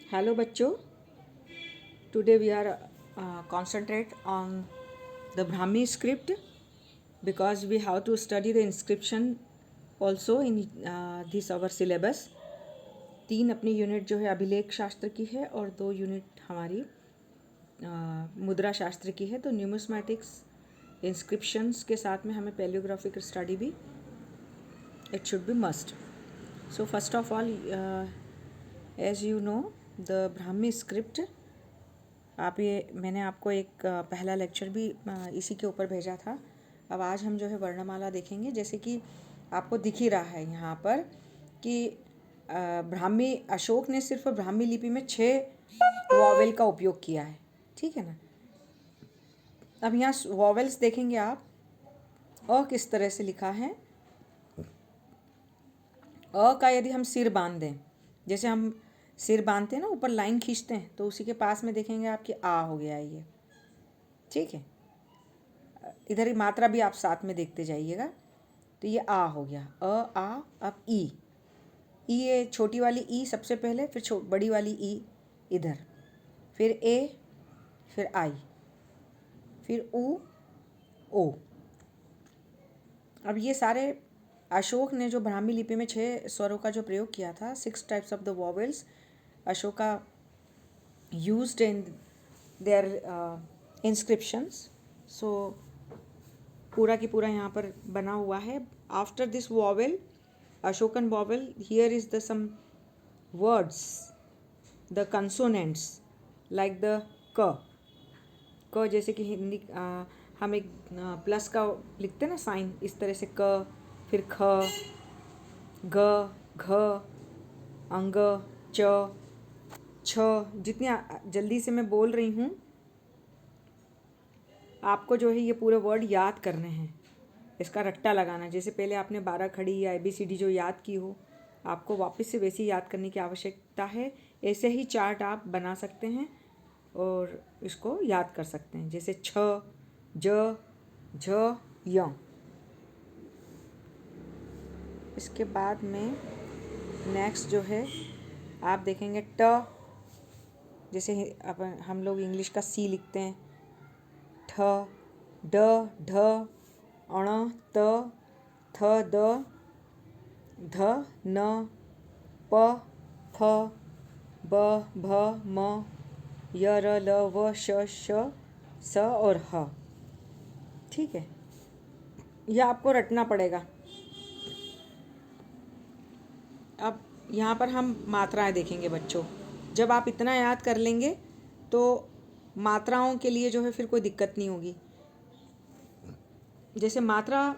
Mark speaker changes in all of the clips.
Speaker 1: Hello बच्चों, today we are concentrate on the Brahmi script because we have to study the inscription also in this our syllabus. 3 अपनी unit जो है अभिलेख शास्त्र की है और 2 यूनिट हमारी मुद्रा शास्त्र की है। तो न्यूमिस्मेटिक्स इंस्क्रिप्शंस के साथ में हमें पैलियोग्राफिक स्टडी भी it should be must. So first of all as you know the Brahmi script, आप ये मैंने आपको एक पहला लेक्चर भी इसी के ऊपर भेजा था। अब आज हम जो है वर्णमाला देखेंगे। जैसे कि आपको दिख ही रहा है यहाँ पर कि ब्राह्मी अशोक ने सिर्फ ब्राह्मी लिपि में 6 वॉवेल का उपयोग किया है, ठीक है ना। अब यहाँ वॉवेल्स देखेंगे आप, अ किस तरह से लिखा है। अ का यदि हम सिर बांध दें, जैसे हम सिर बांधते हैं ना, ऊपर लाइन खींचते हैं, तो उसी के पास में देखेंगे आपकी आ हो गया ये, ठीक है। इधर ही मात्रा भी आप साथ में देखते जाइएगा। तो ये आ हो गया, अ आ। अब ई, ये छोटी वाली ई सबसे पहले, फिर बड़ी वाली ई इधर, फिर ए, फिर आई, फिर ऊ, ओ। अब ये सारे अशोक ने जो ब्राह्मी लिपि में 6 स्वरों का जो प्रयोग किया था, 6 types of the vowels Ashoka used in their inscriptions. So पूरा की पूरा यहाँ पर बना हुआ है। After this vowel, Ashokan vowel, here is the some words, the consonants like the क, जैसे कि हिंदी हम एक प्लस का लिखते हैं ना साइन, इस तरह से क, फिर ख, ग, घ, अंग, च, छ। जितनी जल्दी से मैं बोल रही हूँ, आपको जो है ये पूरे वर्ड याद करने हैं, इसका रट्टा लगाना। जैसे पहले आपने 12 खड़ी या ABCD जो याद की हो, आपको वापस से वैसे याद करने की आवश्यकता है। ऐसे ही चार्ट आप बना सकते हैं और इसको याद कर सकते हैं, जैसे छ, ज, झ, य। इसके बाद में नेक्स्ट जो है आप देखेंगे ट, जैसे अपन हम लोग इंग्लिश का सी लिखते हैं, ठ, ड, ढ, अण, त, थ, द, ध, न, प, फ, ब, भ, म, य, र, ल, व, श, स और ह, ठीक है। यह आपको रटना पड़ेगा। अब यहाँ पर हम मात्राएं देखेंगे बच्चों। जब आप इतना याद कर लेंगे तो मात्राओं के लिए जो है फिर कोई दिक्कत नहीं होगी। जैसे मात्रा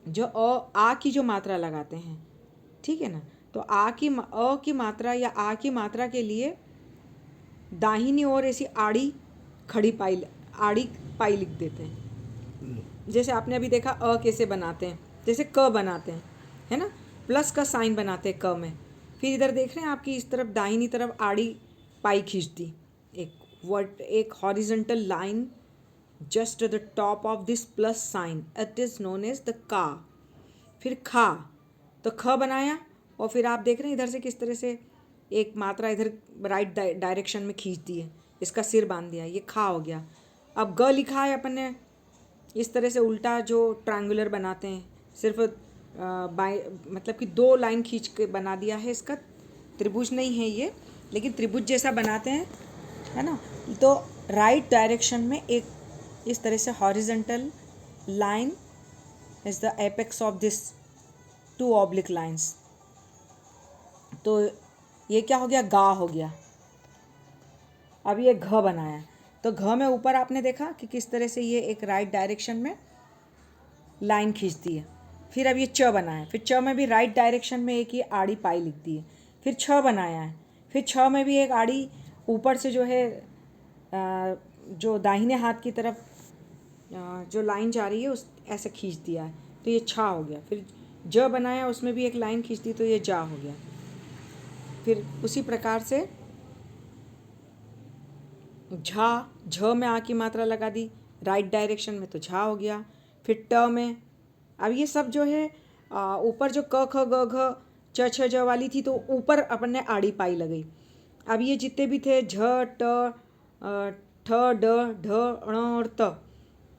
Speaker 1: जो आ की जो मात्रा लगाते हैं, ठीक है ना, तो अ की मात्रा या आ की मात्रा के लिए दाहिनी ओर ऐसी आड़ी पाई लिख देते हैं। जैसे आपने अभी देखा अ कैसे बनाते हैं, जैसे क बनाते हैं, है ना, प्लस का साइन बनाते हैं क में। फिर इधर देख रहे हैं आपकी इस तरफ दाहिनी तरफ आड़ी पाई खींच दी, एक horizontal line just at the top of this plus sign, it is known as the का। फिर खा, तो ख बनाया और फिर आप देख रहे हैं इधर से किस तरह से एक मात्रा इधर राइट डायरेक्शन में खींच दी है, इसका सिर बांध दिया, ये खा हो गया। अब ग लिखा है अपन ने इस तरह से उल्टा, जो ट्रायंगुलर बनाते हैं, सिर्फ मतलब कि 2 लाइन खींच के बना दिया है। इसका त्रिभुज नहीं है ये, लेकिन त्रिभुज जैसा बनाते हैं, है ना। तो राइट डायरेक्शन में एक इस तरह से horizontal line is the apex of this 2 oblique lines. तो ये क्या हो गया, गा हो गया। अब ये घ बनाया, तो घ में ऊपर आपने देखा कि किस तरह से ये एक राइट डायरेक्शन में लाइन खींचती है। फिर अब ये च बनाया, फिर च में भी राइट डायरेक्शन में एक ये आड़ी पाई लिख दी है। फिर छ बनाया है, फिर छ में भी एक आड़ी ऊपर से जो है जो दाहिने हाथ की तरफ जो लाइन जा रही है उस ऐसे खींच दिया है, तो ये छा हो गया। फिर ज बनाया, उसमें भी एक लाइन खींच दी, तो ये जा हो गया। फिर उसी प्रकार से झा, झ में आ की मात्रा लगा दी राइट डायरेक्शन में, तो झा हो गया। फिर ट में, अब ये सब जो है ऊपर जो क ख ग घ च छ ज वाली थी, तो ऊपर अपन ने आड़ी पाई लगाई। अब ये जितने भी थे झ, ट, ठ, ड, ढ, ण और त,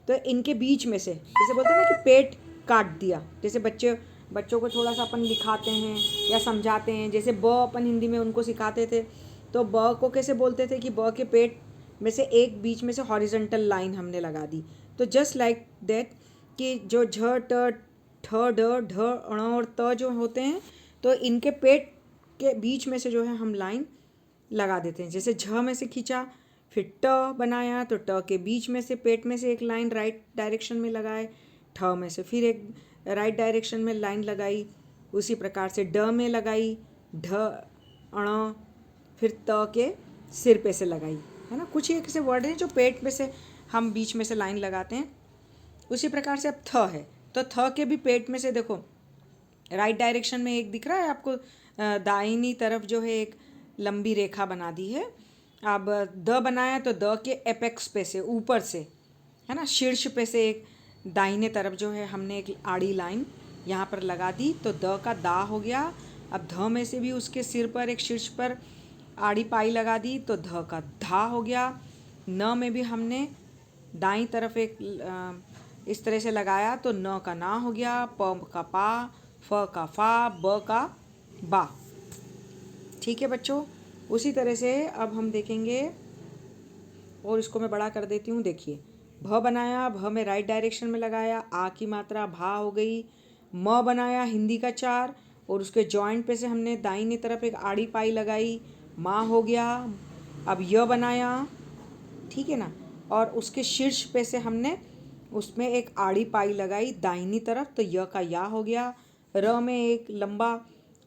Speaker 1: तो इनके बीच में से जैसे बोलते हैं ना कि पेट काट दिया, जैसे बच्चों को थोड़ा सा अपन लिखाते हैं या समझाते हैं, जैसे ब अपन हिंदी में उनको सिखाते थे, तो ब को कैसे बोलते थे कि ब के पेट में से एक बीच में से हॉरिजॉन्टल लाइन हमने लगा दी। तो जस्ट लाइक दैट कि जो झ, ट, ठ, ड, ढ, ण और त जो होते हैं, तो इनके पेट के बीच में से जो है हम लाइन लगा देते हैं। जैसे झ में से खींचा, फिर ट बनाया, तो ट के बीच में से पेट में से एक लाइन राइट डायरेक्शन में लगाए, ठ में से फिर एक राइट डायरेक्शन में लाइन लगाई, उसी प्रकार से ड में लगाई, ढ, अण, फिर त के सिर पे से लगाई, है ना। कुछ एक ऐसे वर्ड हैं जो पेट में से हम बीच में से लाइन लगाते हैं। उसी प्रकार से अब थ है, तो थ के भी पेट में से देखो राइट डायरेक्शन में एक दिख रहा है आपको, दाहिनी तरफ जो है एक लंबी रेखा बना दी है। अब द बनाया, तो द के एपेक्स पे से ऊपर से, है ना, शीर्ष पे से एक दाहिने तरफ जो है हमने एक आड़ी लाइन यहाँ पर लगा दी, तो द का दा हो गया। अब ध में से भी उसके सिर पर एक शीर्ष पर आड़ी पाई लगा दी, तो ध का धा हो गया। न में भी हमने दाईं तरफ एक इस तरह से लगाया, तो न का ना हो गया, प का पा, फ का फा, ब का बा। ठीक है बच्चों, उसी तरह से अब हम देखेंगे, और इसको मैं बड़ा कर देती हूँ। देखिए, भ बनाया, भ में राइट डायरेक्शन में लगाया, आ की मात्रा भा हो गई। म बनाया हिंदी का 4, और उसके जॉइंट पे से हमने दाहिनी तरफ एक आड़ी पाई लगाई, माँ हो गया। अब य बनाया, ठीक है ना, और उसके शीर्ष पे से हमने उसमें एक आड़ी पाई लगाई दाहिनी तरफ, तो य का या हो गया। र में एक लंबा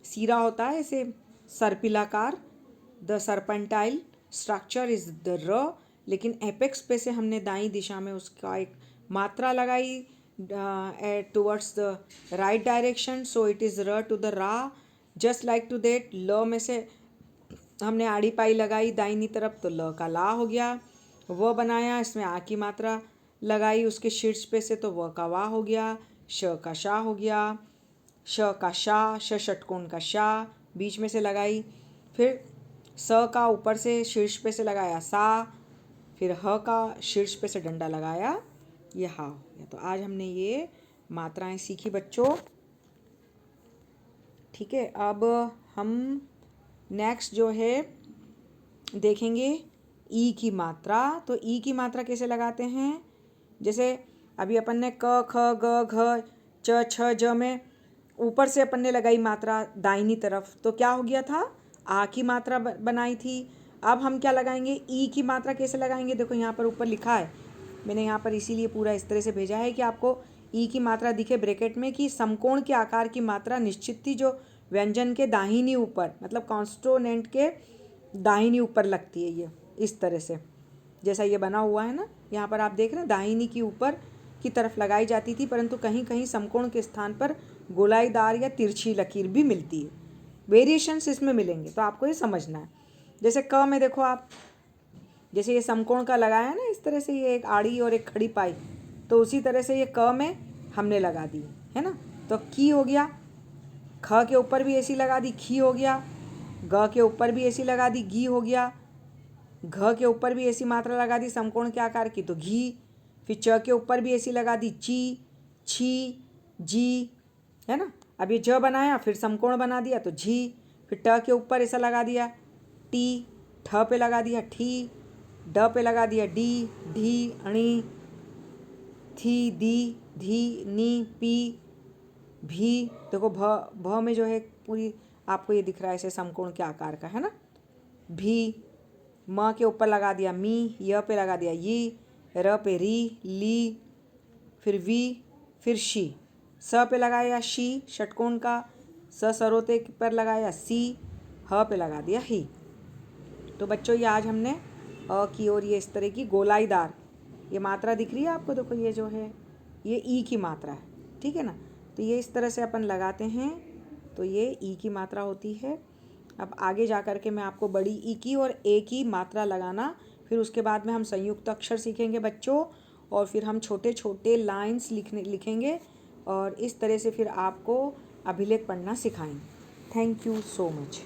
Speaker 1: सीरा होता है ऐसे सर्पिलाकार, द सर्पेंटाइल स्ट्रक्चर इज द र, लेकिन एपेक्स पे से हमने दाईं दिशा में उसका एक मात्रा लगाई towards the right direction, so it is र टू द रा। जस्ट लाइक टू दैट, ल में से हमने आड़ी पाई लगाई दाहिनी तरफ, तो ल का ला हो गया। व बनाया, इसमें आ की मात्रा लगाई उसके शीर्ष पे से, तो व का वा हो गया। श का शा हो गया, श का शा, श षटकोण का शा बीच में से लगाई, फिर स का ऊपर से शीर्ष पे से लगाया सा, फिर ह का शीर्ष पे से डंडा लगाया, ये हा हो गया। तो आज हमने ये मात्राएं सीखी बच्चों। ठीक है, अब हम नेक्स्ट जो है देखेंगे ई की मात्रा। तो ई की मात्रा कैसे लगाते हैं, जैसे अभी अपन ने क, ख, ग, घ, च, छ, ज में ऊपर से अपन ने लगाई मात्रा दाहिनी तरफ, तो क्या हो गया था, आ की मात्रा बनाई थी। अब हम क्या लगाएंगे, ई की मात्रा कैसे लगाएंगे, देखो यहाँ पर ऊपर लिखा है, मैंने यहाँ पर इसीलिए पूरा इस तरह से भेजा है कि आपको ई की मात्रा दिखे ब्रैकेट में, कि समकोण के आकार की मात्रा निश्चित थी जो व्यंजन के दाहिनी ऊपर, मतलब कॉन्स्टोनेंट के दाहिनी ऊपर लगती है, ये इस तरह से जैसा ये बना हुआ है ना, यहाँ पर आप देख रहे हैं दाहिनी की ऊपर की तरफ लगाई जाती थी, परंतु कहीं कहीं समकोण के स्थान पर गोलाईदार या तिरछी लकीर भी मिलती है। वेरिएशंस इसमें मिलेंगे, तो आपको ये समझना है। जैसे क में देखो आप, जैसे ये समकोण का लगाया ना इस तरह से, ये एक आड़ी और एक खड़ी पाई, तो उसी तरह से ये क में हमने लगा दी, है ना। तो की हो गया, ख के ऊपर भी ऐसी लगा दी, खी हो गया। ग के ऊपर भी ऐसी लगा दी, घी हो गया। घ के ऊपर भी ऐसी मात्रा लगा दी समकोण के आकार की, तो घी। फिर च के ऊपर भी ऐसी लगा दी, ची, छी, जी, है ना। अब ये ज बनाया, फिर समकोण बना दिया, तो झी। फिर ट के ऊपर ऐसा लगा दिया टी, ठ पे लगा दिया ठी, ड पे लगा दिया डी, ढी, अणी, थी, दी, धी, नी, पी, भी। देखो भ में जो है पूरी आपको ये दिख रहा है ऐसे समकोण के आकार का, है ना। भी, म के ऊपर लगा दिया मी, य पे लगा दिया ये, र पे री, ली, फिर वी, फिर शी। स पे लगाया शी षटकोण का, स सरोते पर लगाया सी, ह पे लगा दिया ही। तो बच्चों ये आज हमने अ की और ये इस तरह की गोलाईदार ये मात्रा दिख रही है आपको, देखो ये जो है ये ई की मात्रा है, ठीक है ना। तो ये इस तरह से अपन लगाते हैं, तो ये ई की मात्रा होती है। अब आगे जा कर के मैं आपको बड़ी ई की और ए की मात्रा लगाना, फिर उसके बाद में हम संयुक्त अक्षर सीखेंगे बच्चों, और फिर हम छोटे छोटे लाइंस लिखेंगे, और इस तरह से फिर आपको अभिलेख पढ़ना सिखाएंगे। Thank you so much.